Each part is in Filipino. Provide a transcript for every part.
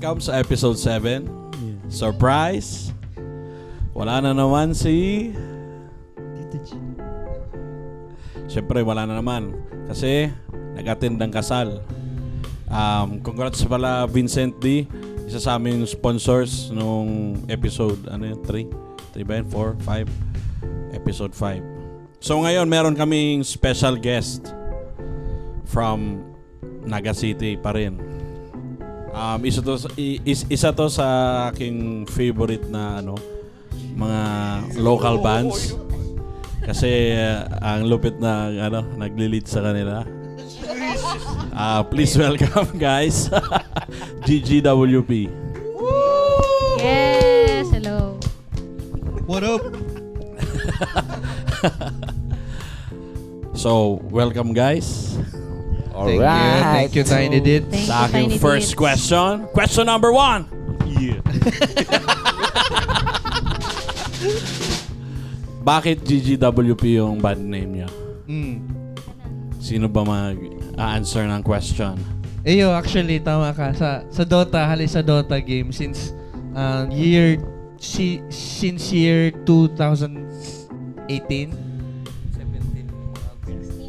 welcome sa episode 7. Surprise! Wala na naman si... Tito G. Siyempre, wala na naman. Kasi, nag-attend ng kasal. Congrats pala, Vincent D. Isa sa aming sponsors nung episode, 3? 3 ba yun? 4? 5? Episode 5. So, ngayon, meron kaming special guest from Naga City pa rin. Isa to sa aking favorite na mga local bands kasi ang lupit na nagli-lead sa kanila. Please welcome guys GGWP. Yes, hello. What up? So, welcome guys. Thank you, Tiny Dit. Thank Sa you, aking Tiny first Tits. question. Question number 1. Yeah. Bakit GGWP yung band name niya? Sino ba mag-answer ng question? Actually, tama ka. Sa Dota, halos sa Dota game, since year 2018,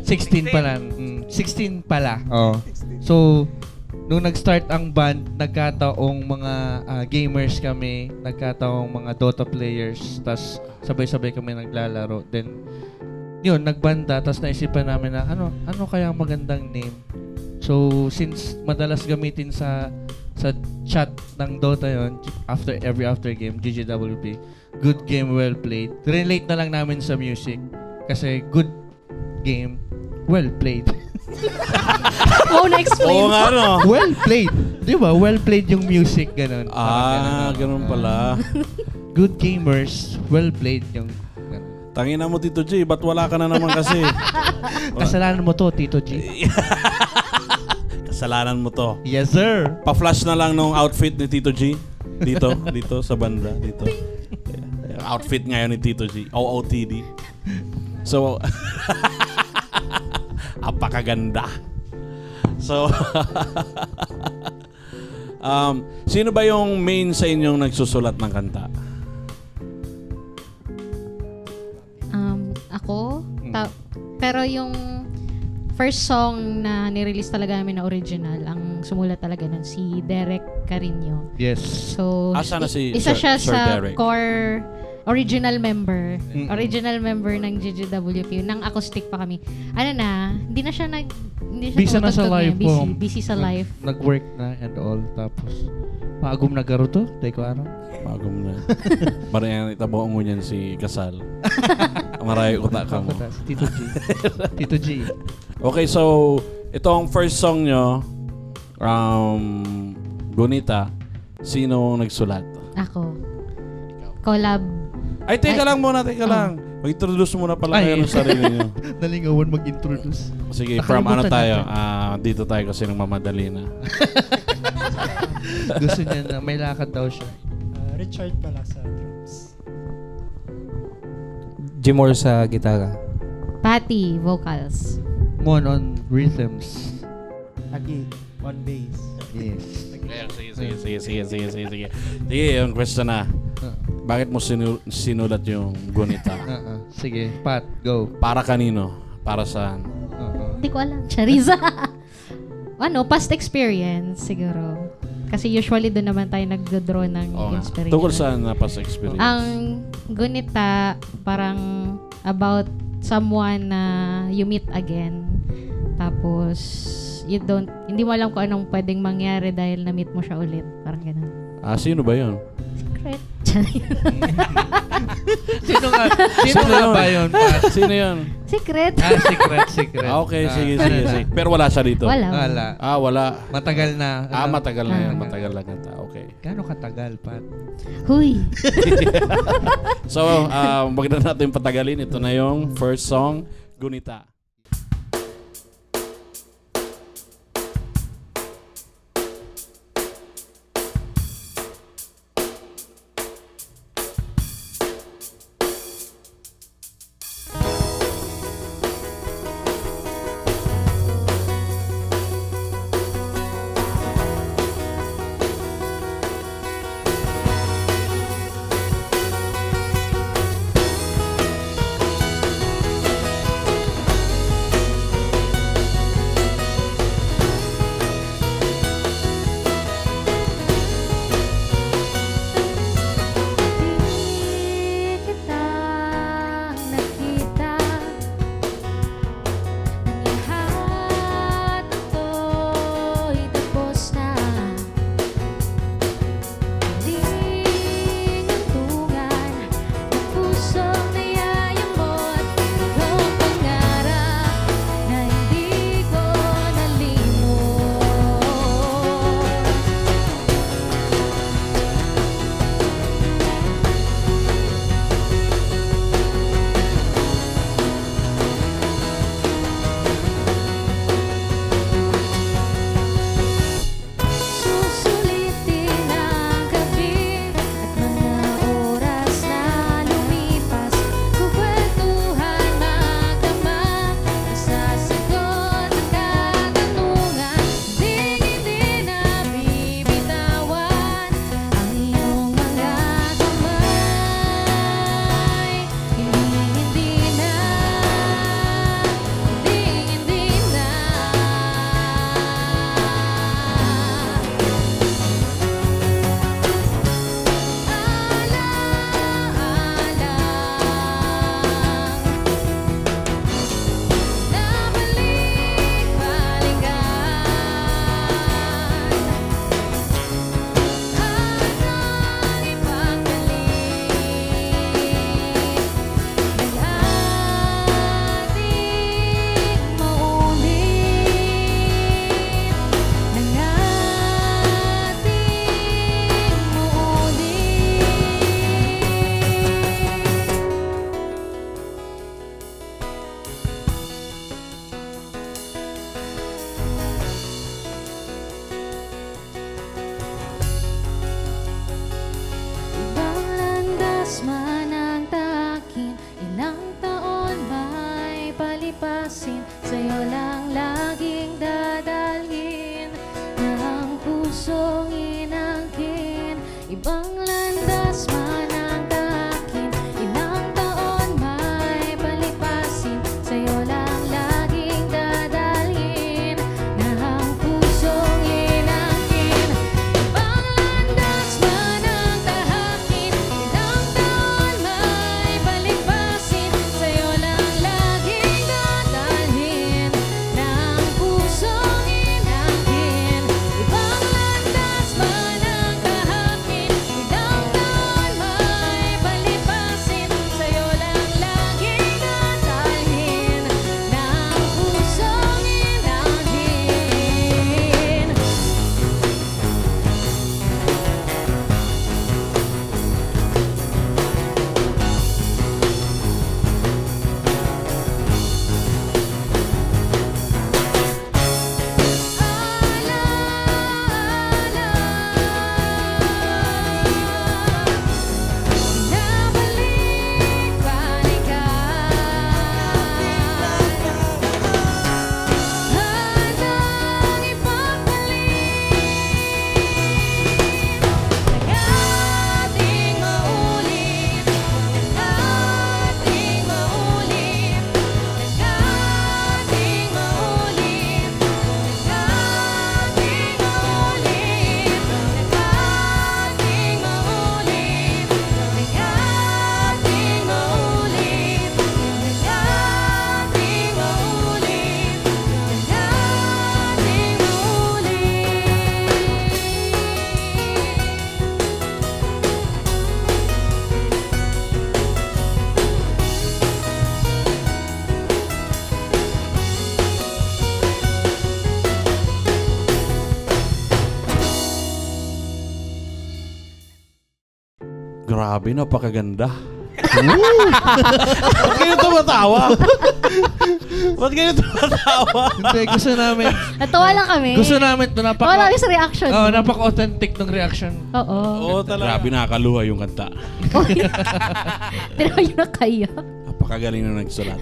16 pala. 16 pala. Oh. So, nung nag-start ang band, nagkataong mga gamers kami, nagkataong mga Dota players, tas sabay-sabay kami naglalaro. Then, yun, nagbanda, tas naisipan namin na, ano kaya ang magandang name? So, since madalas gamitin sa chat ng Dota yon every game, GGWP, good game, well played. Relate na lang namin sa music. Kasi good game, well played. Na-explain. Oo nga Well played. Di ba? Well played yung music, ganun. ganun pala. Good gamers, well played yung ganun. Tangina mo Tito G, ba't wala ka na naman kasi? Kasalanan mo to, Tito G. Kasalanan mo to. Yes, sir. Pa-flash na lang nung outfit ni Tito G. Dito sa banda. Dito. Outfit ngayon ni Tito G. OOTD. So, apakaganda. So, sino ba yung main sa inyong nagsusulat ng kanta? Ako? Pero yung first song na nirelease talaga namin na original, ang sumulat talaga nun si Derek Carino. Yes. So, Asa na si isa siya Sir sa Derek? core original member. Mm-mm. Original member ng GGWP. Nang acoustic pa kami. Hindi na siya Busy na sa tumutugtog live ngayon. po. Busy sa live. Nag-work na and all. Tapos, maagom na garo to. Teko, ano? Bagong na. Marayang itabo mo niyan si Kasal. Maray utak ka mo. Si Tito G. Tito G. Okay, so itong first song nyo, Gunita, sino nagsulat? Ako. Collab. Ay, teka lang muna, lang. Mag-introduce muna pala kayo ng sarili nyo. Nalingawan mag-introduce. Sige, from ano Nakalimutan tayo? natin. Dito tayo kasi nang mamadali na. Gusto niya na may lakad daw siya. Richard pala sa drums. Jimor sa gitara. Patty, vocals. Mon on rhythms. Agi, on bass. Yes. Sige. Sige, yung question na. Bakit mo sinulat yung Gunita? Sige, Pat, go. Para kanino? Para saan? Hindi ko alam. Chariza. Past experience siguro. Kasi usually doon naman tayo nagdo-draw ng inspiration. Tungkol saan na past experience? Ang Gunita, parang about someone na you meet again. Tapos, hindi mo alam kung anong pwedeng mangyari dahil na-meet mo siya ulit. Parang ganun. Sino ba yun? Secret. Sino nga ba yun, Pat? Sino yun? Secret. Secret. Okay, sige. Pero wala siya dito? Wala. Wala. Matagal na. Matagal na yan. Matagal na kanta. Okay. Gano'ng katagal, Pat? Huy. So, wag na natin patagalin. Ito na yung first song, Gunita. ibang landas man ang tahakin, ilang taon may palipasin, sa'yo lang laging dadalhin, na ang pusong inangkin. Ibang landas man ang tahakin, ilang taon may palipasin, sa'yo lang laging dadalhin, na ang pusong inangkin. Ibang landas man ang tahakin, ilang taon may palipasin, sa'yo lang laging dadalhin, na ang pusong inangkin. Grabe, napakaganda. Ba't kayo tumatawa? Ba't kayo tumatawa? Hindi, gusto namin. Natawa lang kami. Gusto namin ito. Wala kami sa reaction. Oh, napaka-authentic ng reaction. Oo. Oo, talaga. Grabe, nakakaluha yung kanta. Tinawa yun na kaya. Napakagaling na nagsulat.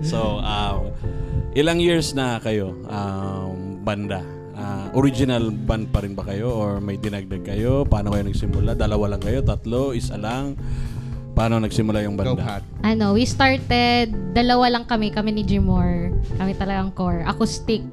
So, ilang years na kayo banda? Original band pa rin ba kayo or may dinagdag kayo? Paano kayo nagsimula? Dalawa lang kayo? Tatlo? Isa lang? Paano nagsimula yung Go, banda? Pat. We started, dalawa lang kami ni Jimor. Kami talagang core. Acoustic.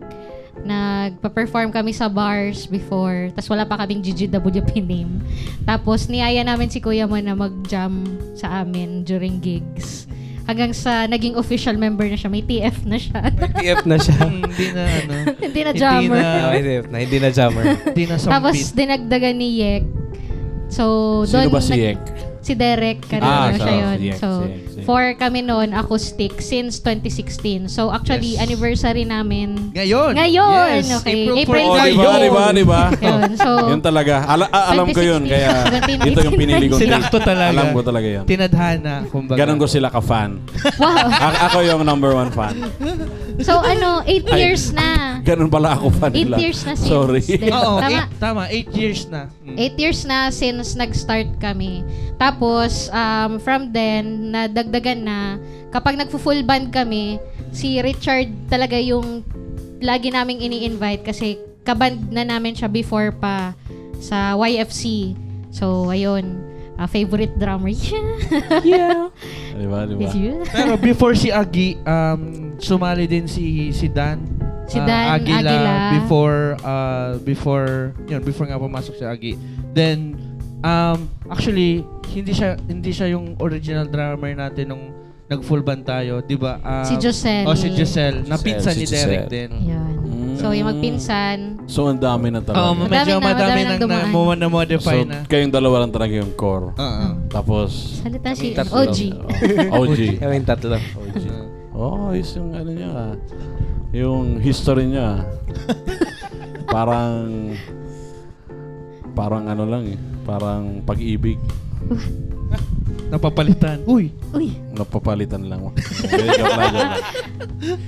Nagpa-perform kami sa bars before. Tapos wala pa kaming GGWP name. Tapos niyaya namin si Kuya Mo na mag-jam sa amin during gigs. Hanggang sa naging official member na siya. May TF na siya. TF na siya. Hindi na ano. Hindi na jammer. Hindi na jammer. Hindi na Tapos sampit. dinagdagan ni Yek. So, Sino doon ba si Yek? Si Derek, kanina siya yun. si Yek, So, si Yek. 4 kami noon, acoustic, since 2016. So, actually, Yes. anniversary namin. Ngayon. Ngayon, Yes. okay. April April 4. Oh, Ngayon. diba? Yun, so, Yun talaga. Alam ko yun. 2016, Kaya 2018. ito yung pinili ko. Sinakto talaga. Alam ko talaga yun. Tinadhana, kumbaga. Ganon ko sila ka-fan. wow. Ako yung number 1 fan. So, 8 years na. Ganon pala ako fan 8 nila. years na since. Sorry. then. Oo, Tama. tama. 8 years na. 8 years na since nag-start kami. Tapos, from then, nadagdagan na, kapag nagpo-full band kami, si Richard talaga yung lagi naming ini-invite kasi kaband na namin siya before pa sa YFC. So, ayun. Favorite drummer. Yeah. Diba? Is you? Pero before si Agi, sumali din si Dan. Si Dan Aguila. Before nga pumasok si Agi. Then actually hindi siya yung original drummer natin nung nag-full band tayo, 'di ba? Si Josel. Si Josel, napinsan Si ni Derek Josel. din. Ayun. So, yung magpinsan. So, ang dami na talaga. Medyo madami nang dumaan. nang na-modify So, na. kayong dalawa lang talaga yung core. Tapos Salita si Tatlo. OG. OG. Kami tatlo. Oh, is yung ano niya. Yung history niya. Parang ano lang eh. Parang pag-ibig. napapalitan. Uy, Uy. Napapalitan lang. Joke lang.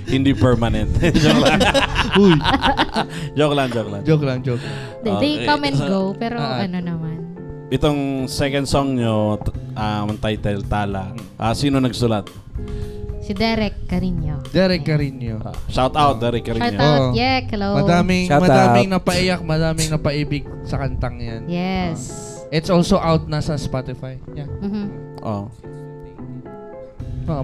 Hindi permanent. Joke lang. uy. Joke lang. Joke lang. They come and So, go, pero Ah. ano naman. Itong second song nyo, title Tala. Sino nagsulat? Si Derek Carino. Derek Carino. Shout out, Derek Shout Carino. out, Oo. Yek, hello. Madaming Shout madaming out. napaiyak, madaming napaibig sa kantang 'yan. Yes. It's also out na sa Spotify. Yeah. Oh.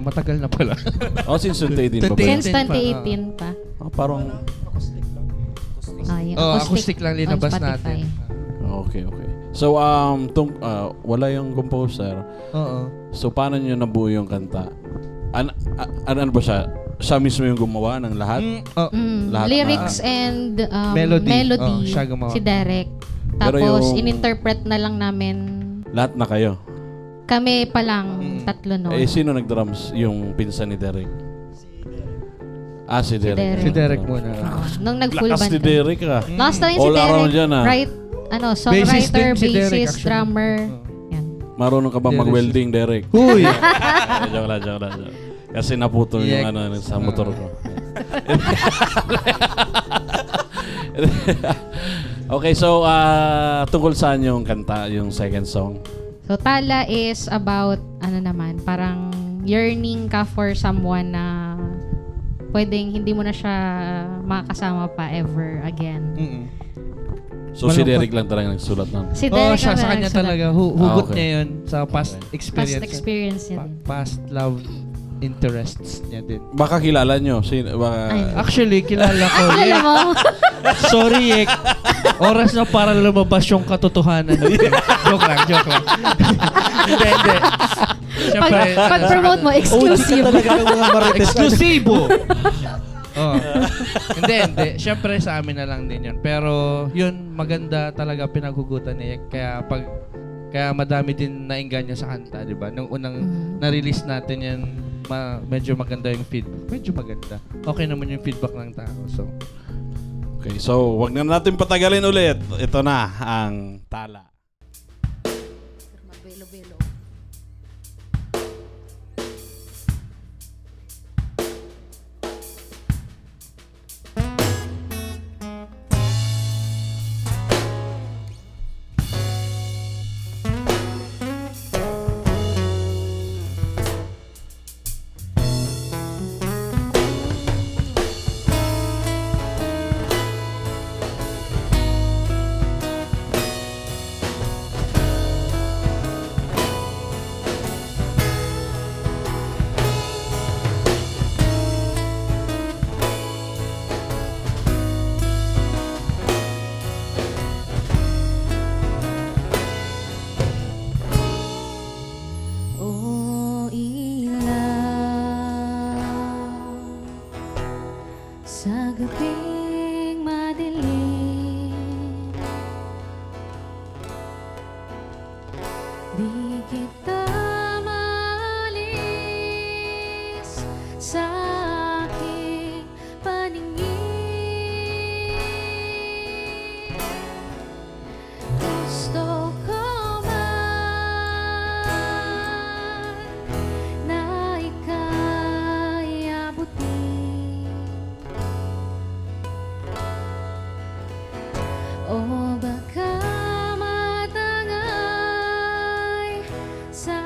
Matagal na pala. Oh, since 2018 pa ba? Since 2018 2018 pa. Oh, parang... Acoustic lang. Yung Acoustic lang linabas on Spotify. natin. Okay. So, wala yung composer. Oo. So, paano nyo nabuo yung kanta? Ano ba siya? Siya mismo yung gumawa ng lahat? Lahat Lyrics and Melody. melody. Siya gumawa. Si Derek. Pero Tapos, yung- in-interpret na lang namin. Lahat na kayo? Kami pa lang, tatlo noon. Sino nag-drums? Yung pinsan ni Derek? Si Derek. Derek. Si Derek muna. Nung nag-full Lakas band. ni Derek Last time si All around Derek, dyan, right, Bassist songwriter, din si Derek, bassist, actually. drummer. Yan. Marunong ka ba Derek. mag-welding, Derek? Huy! Joke lang. Kasi naputol yung Yeah. sa motor ko. Okay, so tungkol saan yung kanta, yung second song? So, Tala is about, parang yearning ka for someone na pwedeng hindi mo na siya makakasama pa ever again. So si Derek lang talaga nagsulat nun. Si Oo, Derek siya ang sa kanya nagsulat. talaga. Hugot okay. niya yun sa past Okay. experience. Past experience niya din. Past love interests niya din. Baka kilala nyo. Ay. Actually, kilala ko. Alam mo, Sorry, Ek. Oras na para lumabas yung katotohanan. joke lang. Hindi. Siyempre, pag-promote mo, exclusive. Eksklusibo! Hindi. Siyempre sa amin na lang din yun. Pero yun, maganda talaga pinaghugutan ni Ek. Kaya madami din nainganyo sa kanta, di ba? Nung unang na-release natin yan, medyo maganda yung feedback. Medyo maganda. Okay naman yung feedback ng tao. Okay, so wag na natin patagalin ulit. Ito na ang Tala. O ilaw sa gabing madilim, di kita maalis sa aking paningin. Gusto ko man na ika'y abutin, o baka matangay sa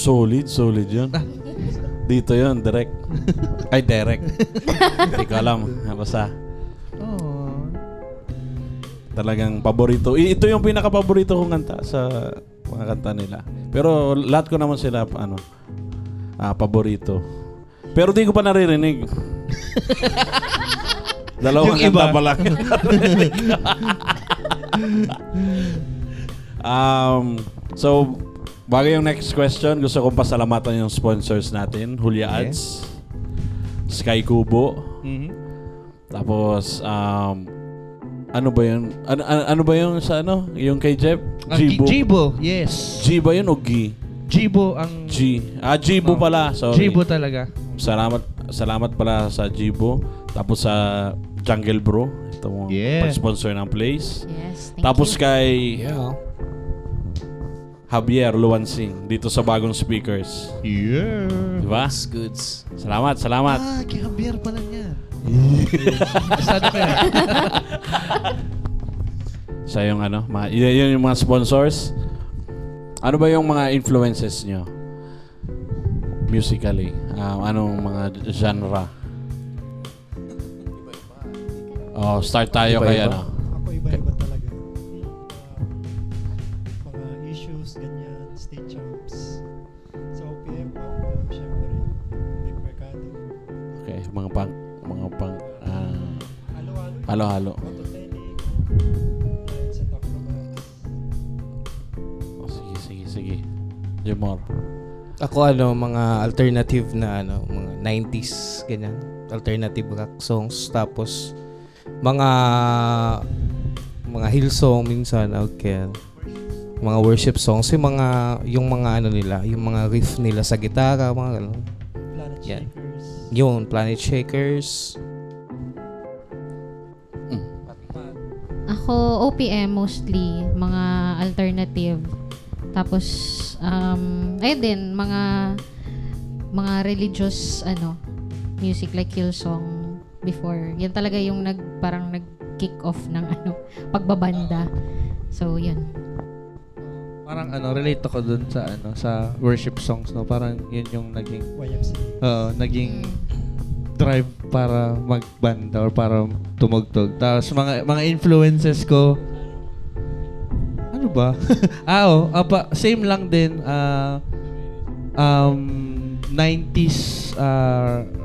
Solid yun. Dito yun, direct. Ay, direct. Hindi ko alam. Basta, Oh. talagang paborito. Ito yung pinaka-paborito kong kanta sa mga kanta nila. Pero lahat ko naman sila, paborito. Pero di ko pa naririnig. Dalawang Yung iba. kanta pa lang. So, bago yung next question, gusto kong pasalamatan yung sponsors natin. Julia Ads, Sky Kubo, Mhm. tapos, ano ba yun? Ano ba yung sa ano? Yung kay Jeff? Jibo. Jibo, yes. G ba yun o G? Jibo ang... G. Jibo Oh. pala. Sorry. Jibo talaga. Salamat pala sa Jibo. Tapos sa Jungle Bro. Ito mo Yeah. pag-sponsor ng place. Yes, thank Tapos you. kay Yeah. Javier Luansing dito sa bagong speakers. Yeah. Diba? Goods. Salamat. Kay Javier pala niya. Asado kaya. Sa yung ano, yun yung mga sponsors. Ano ba yung mga influences nyo? Musically. Anong mga genre? Start tayo kay Iba-iba. ano. Ako iba-iba talaga. Mga issues, ganyan, state champs. Sa OPM, syempre, Rick Mercado. Okay, mga pang Halo-halo. halo-halo. Autotelic. Lions and Acrobats. Sige. Jumor. Ako mga alternative na mga 90s ganyan. Alternative rock songs tapos mga Hillsong minsan, okay. Mga worship songs, yung mga nila, yung mga riff nila sa gitara, mga ganun. Planet Yan. Shakers. Yung Planet Shakers. Ako, OPM mostly, mga alternative. Tapos, ayun din, mga religious, music like Hillsong before. Yan talaga yung parang nag-kick off ng, pagbabanda. So, yun. Parang relate ako dun sa sa worship songs, no? Parang yun yung naging naging drive para magbanda or para tumugtog. Tapos mga influences ko, ano ba? Same lang din, 90s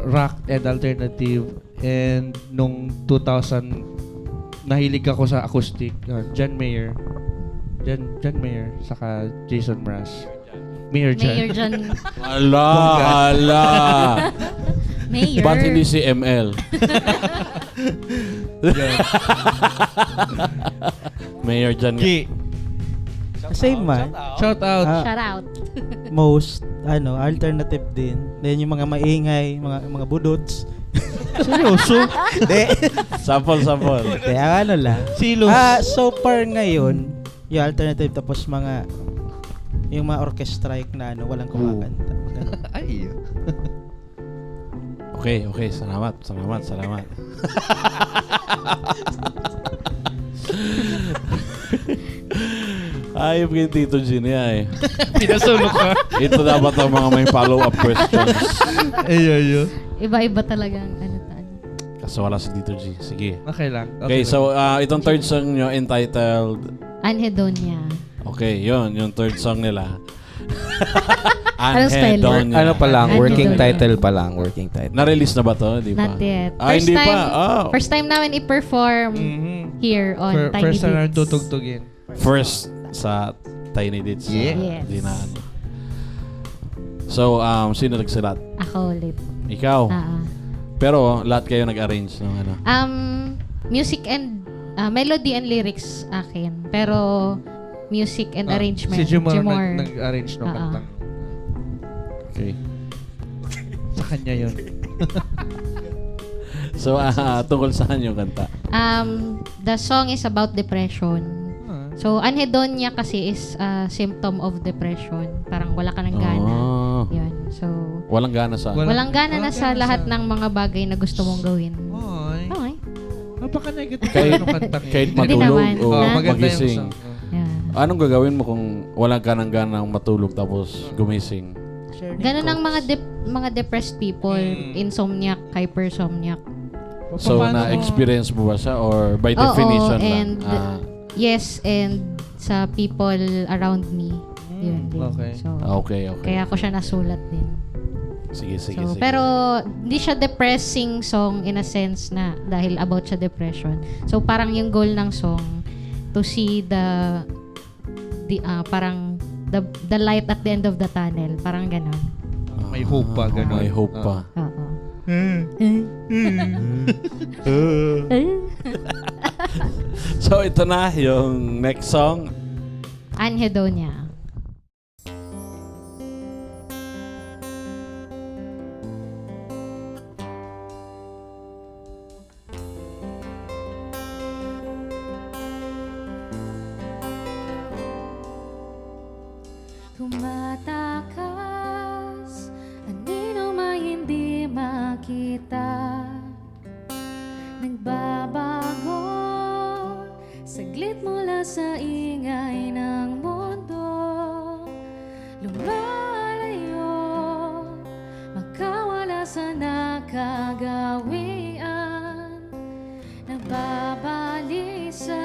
rock and alternative, and nung 2000 nahilig ako sa acoustic, John Mayer, saka Jason Mraz. Mayor Mayor John. John. Ala. Mayor. Ba't hindi si ML? Mayor John. Ki. Same man. Shout out. Shout out. Most alternative din. Then yung mga maingay, mga budots. Seryoso? Hindi. Sample. Kaya lang. Silos. So far ngayon, yung alternative tapos yung mga orchestrike na walang kumakanta. Ganun. Ay. Okay. Salamat. Ayop yung Tito G niya eh. Pinasulok ka. Ito dapat ang mga may follow-up questions. Ayo. Iba-iba talagang ano. Kaso wala si Tito G. Sige. Okay lang. Okay, so itong third song nyo entitled... Anhedonia. Okay, yung third song nila. Anong spelling? Anhedonia. Ano pa lang, Ano working doon? title pa lang, working title. Na-release na ba to? Di pa? Not yet. Hindi pa. Oh. First time namin i-perform here on Tiny First time na Beats. tutugtugin. First sa Tiny Deeds. Yeah. Yes. Di na ano. So, sino nagsulat? Ako ulit. Ikaw. Ah. Pero lahat kayo nag-arrange ng ano. Music and melody and lyrics akin. Pero music and arrangement. Si Jumar Jumar. nag-arrange ng kantang. Okay. Sa kanya yun. So, tungkol saan yung kanta? The song is about depression. So, anhedonia kasi is a symptom of depression. Parang wala ka ng gana. Yun. So, Walang gana sa... walang gana na sa gana lahat ng mga bagay na gusto mong gawin. Oy. Okay. Napaka-negative Kahit- ng kantang yun. kahit Hindi matulog naman. o Ah. maganda yung magising. song. Yeah. Anong gagawin mo kung walang ka ng ganang matulog tapos gumising? Share ni Ganun ang Coach. mga depressed people, insomniac, hypersomniac. So, Paano- na-experience mo ba siya or by Oo, definition and lang? yes, and sa people around me. Yun din. okay. So, Okay. kaya ko siya nasulat din. Sige. So, pero hindi siya depressing song in a sense na dahil about sa depression. So parang yung goal ng song to see the parang the light at the end of the tunnel, parang ganon. May hope pa, ganun. May hope pa. Oo. So, ito na yung next song. Anhedonia. Tumatakas, anino may hindi makita. Nagbabago, saglit mula sa ingay ng mundo. Lumalayo, makawala sa nakagawian. Nagbabalisa,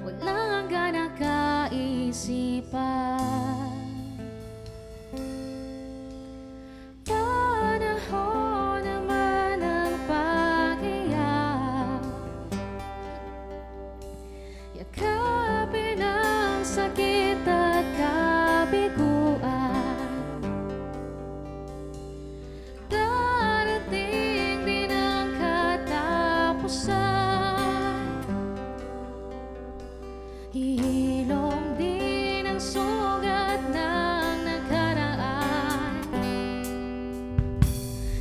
walang hanggan na kaisipan. Panahon naman ang pag-iyak, yakapin ang sakit at kabiguan. Darating din ang katapusan, hihilom din ang sugat ng nakaraan.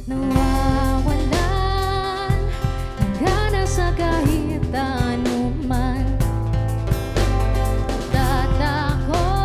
Nawawalan ng gana sa kahit anuman. Tatakot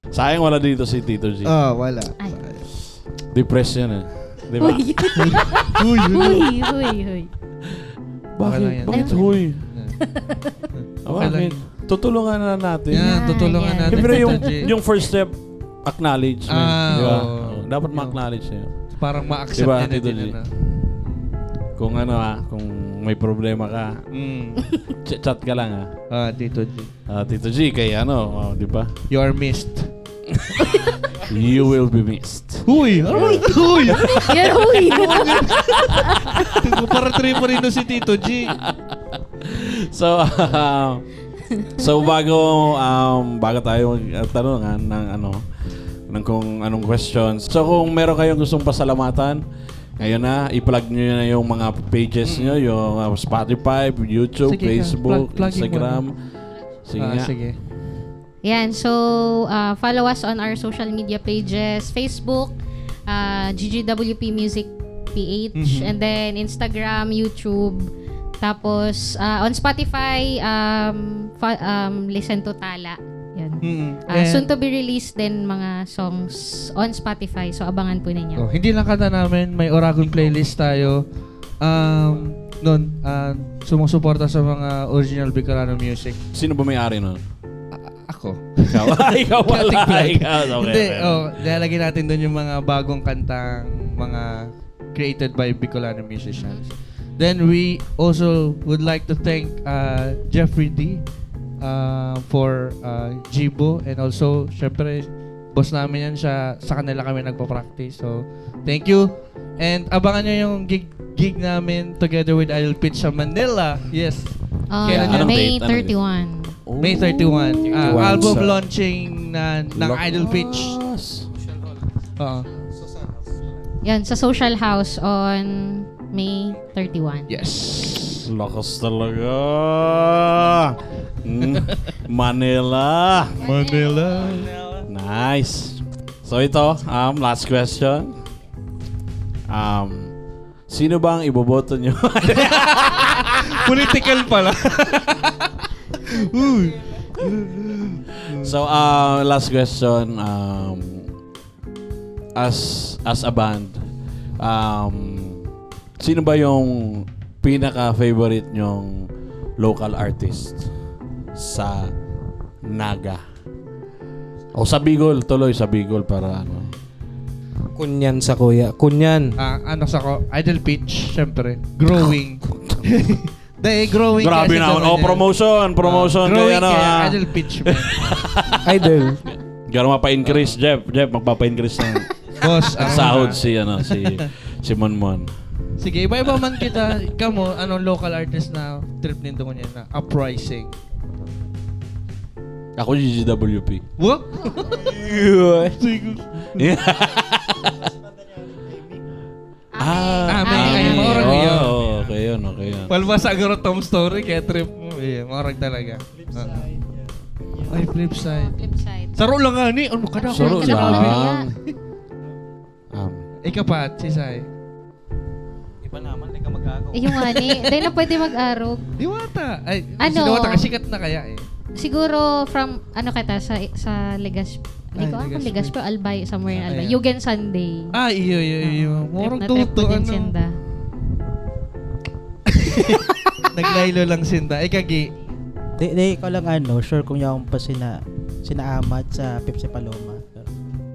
Sayang wala dito si Tito G. Wala. Ay. Depressed yan eh. Di ba? Huy. Huy. Bakit? lang yan. Bakit huy? Okay lang Bakit? Tutulungan na natin. Yan, tutulungan yan. natin. Siyempre Tito yung, G. yung first step, acknowledgement. Di ba? oo. Dapat ma-acknowledge niya. Parang ma-accept Diba, niya na Tito din. G? Ano. Kung kung may problema ka, chat ka lang Tito G. Tito G, kay di ba? You are missed. You will be missed. Huy! Huy! Yan, huy. Para tripo rin si Tito G. So, bago tayo magtanungan ng kung anong questions. So, kung meron kayong gustong pasalamatan, ngayon na, i-plug nyo na yung mga pages nyo, yung Spotify, YouTube, Sige ka, Facebook, plugging mo Instagram. Sige nga. Sige. Yan, so follow us on our social media pages, Facebook, GGWP Music PH, and then Instagram, YouTube, tapos on Spotify, Listen to Tala. Yan. Soon to be released din mga songs on Spotify, so abangan po ninyo. Hindi lang kanta namin, may Oragon playlist tayo. Sumusuporta sa mga original Bicolano music. Sino ba may-ari nun? Ako. Ikaw? Ikaw wala. Chaotic Flag. Ikaw. Hindi, Okay. lalagyan natin doon yung mga bagong kantang mga created by Bicolano musicians. Then we also would like to thank Jeffrey D for Jibo, and also syempre boss namin yan siya, sa kanila kami nagpa-practice. So thank you, and abangan nyo yung gig namin together with Idol Pitch sa Manila. Yes, Kailan On yun? May Anong date? 31. May 31. Album Sa- launching ng Idol Pitch. Oo. Yan, sa Social House on May 31. Yes. Lakas talaga. Manila. Nice. So ito, last question. Sino ba ang iboboto nyo? Political pala. So, last question. As a band, sino ba yung pinaka-favorite nyong local artist sa Naga? O sa Bicol, tuloy sa Bicol para Kunyan sa kuya. Kunyan. Idol Pitch, syempre. Growing. Growing. Grabe kasi naman. naman yan. Promotion Growing kaya kaya Idol Pitch. Man. Idol. Gano'n mapa-increase, Jeff, magpapa-increase ng Boss, sahod si Monmon. Sige, iba-iba man kita. Kamo, anong local artist na trip nito ko niya na Uprising? Ako GGWP. What? May kayo, maurag yun. Okay yun. Palbasa agaro Tom Story, kaya trip mo. Maurag talaga. Ay, flip side. Flip side. Saro lang nga ni. Ano ka na? Saro Ano ka na? lang. Ikaw pa, si Sai. Iba naman, hindi ka mag-agaw. Yung ani, dahil na pwede mag-arog. Diwata. Ay, Ano? si Diwata kasikat na kaya eh. Siguro from, sa Legazpi. Hindi ko Ay, kung Legazpi. Legazpi o Albay, somewhere in Albay. Ayan. Yugen Sunday. Iyo. Morong tuto, Trip ano. Sinda. Naglaylo lang sinda. Kagi. Di ko lang sure kung yung pa sina Ahmad sa Pepsi Paloma.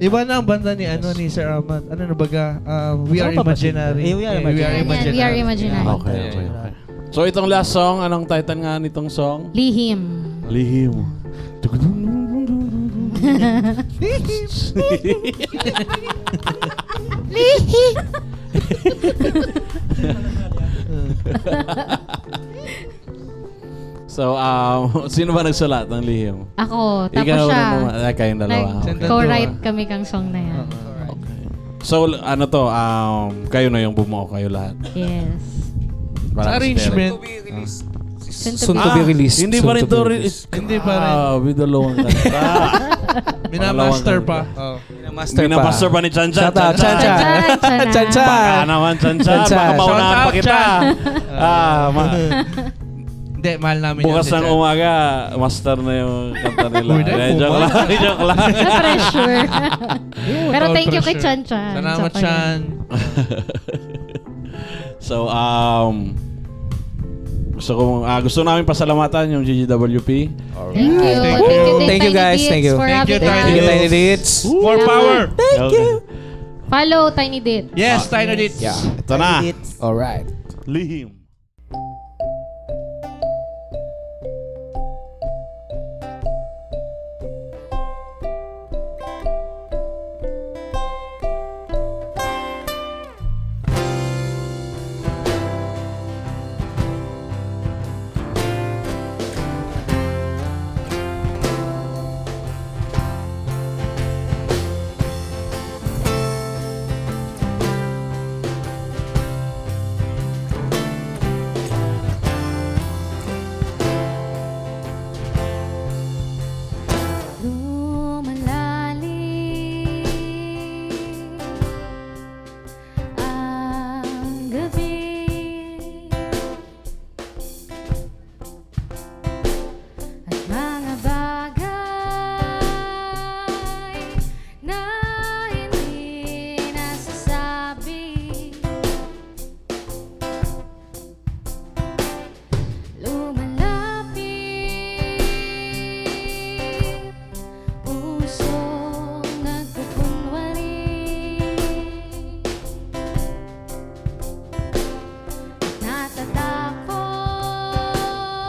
Iba na ang banda ni Sir Ahmad. Ano na baga? We Are Saan pa ba sila? Imaginary. We Are Imaginary. We Are Imaginary. Okay. So itong last song, anong title nga nitong song? Lihim. Lihim. So, sino ba nagsulat ng Lihim? Ako, tapos Ikaw siya. naman. Kayong dalawa. Okay. Co-write kami kang song na yan. So, kayo na yung bumuo, kayo lahat. Yes. Sa arrangement. Soon to be released. Hindi Soon pa rin to be to released. Hindi pa rin. Bidalawang kanta. Minamaster pa. Oh. Master pa ni Chan Chan. Shout out, Chan Chan. Chan Chan. Baka naman Chan Chan. Chan Chan. Baka maunahan Shout pa out, kita. Chan. Hindi, mahal namin Bukas yun si ng Chan. umaga, master na yung kanta nila. Uy, Eh, dahil joke puma. lang, joke lang. Sa pressure. Pero Without thank you kay pressure. Chan Chan. Salamat, Sa pag- Chan. So, gusto namin pasalamatan yung GGWP. Thank you. Thank Thank you, Thank you, guys. Tiny Thank Dits, you. for Thank you, having Tiny Thank you, us. Tiny Dits. More power. Thank you. Follow Tiny Dits. Yes, Tiny Dits. Yeah. Ito na. Alright. Lihim. Lumalalim ang gabi at mga bagay na hindi nasasabi. Lumalapit, pusong nagkukunwari,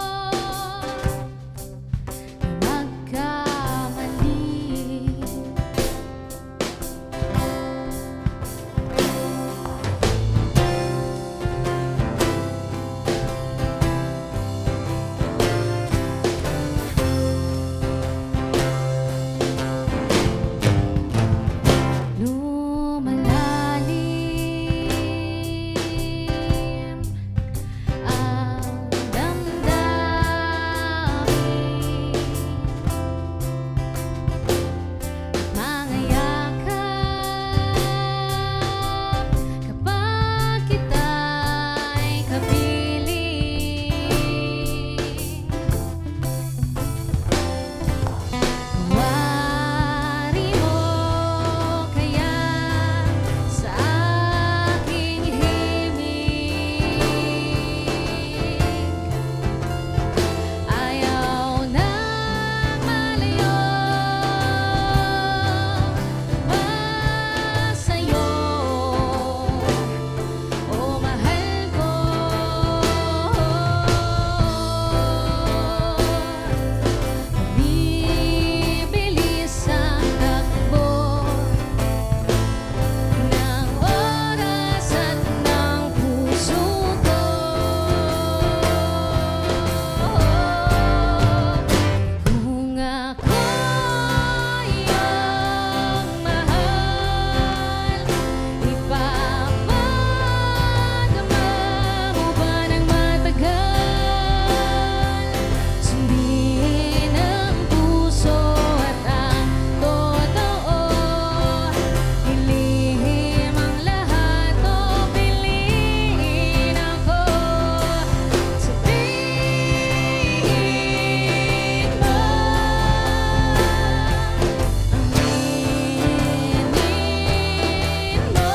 natatakot na magkamali. Lumalalim ang damdamin, mga yakap kapag kita'y kapiling. Wari mo kaya sa aking himig, ayaw na malayo pa sa'yo, o mahal ko. Bibilis ang takbo ng oras at ng puso ko. Kung ako'y iyong mahal, ipapadama mo ba ng matagal? Sundin ang puso at ang totoo, ilihim ang lahat o piliin ako. Sabihin mo aminin mo.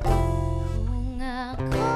Kung ako